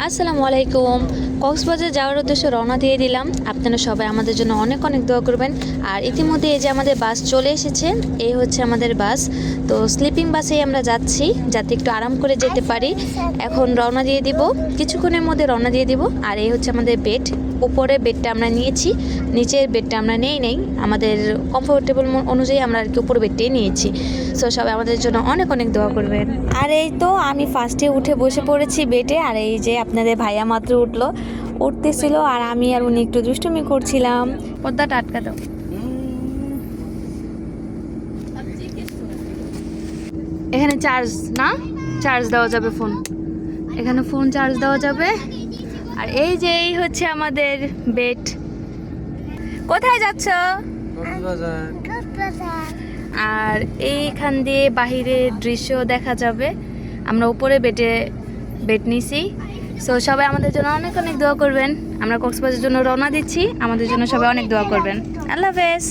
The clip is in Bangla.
আসসালামু আলাইকুম। কক্সবাজার যাওয়ার উদ্দেশ্যে রওনা দিয়ে দিলাম। আপনারা সবাই আমাদের জন্য অনেক অনেক দোয়া করবেন। আর ইতিমধ্যে এই যে আমাদের বাস চলে এসেছে, এই হচ্ছে আমাদের বাস। তো স্লিপিং বাসেই আমরা যাচ্ছি যাতে একটু আরাম করে যেতে পারি। এখন রওনা দিয়ে দিব, কিছুক্ষণের মধ্যে রওনা দিয়ে দিব। আর এই হচ্ছে আমাদের বেড। উপরে বেডটা আমরা নিয়েছি, নিচের বেডটা আমরা নেই আমাদের কমফোর্টেবল অনুযায়ী আমরা আর কি উপর বেডটাই নিয়েছি। সো সবাই আমাদের জন্য অনেক অনেক দোয়া করবেন। আর এই তো আমি ফার্স্টে উঠে বসে পড়েছি বেডে। আর এই যে আপনাদের ভাইয়া মাত্র উঠতেছিল আর আমি আর উনি একটু দুষ্টুমি করছিলাম। পর্দাটা আটকা দাও। এখানে চার্জ দেওয়া যাবে ফোন, এখানে ফোন চার্জ দেওয়া যাবে। আর এই হচ্ছে আমাদের বেড। কোথায় যাচ্ছ? আর এইখান দিয়ে বাহিরের দৃশ্য দেখা যাবে। আমরা উপরে বেড নিছি। সো সবাই আমাদের জন্য অনেক অনেক দোয়া করবেন। আমরা কক্সবাজারের জন্য রওনা দিচ্ছি, আমাদের জন্য সবাই অনেক দোয়া করবেন। আল্লাহ হাফেজ।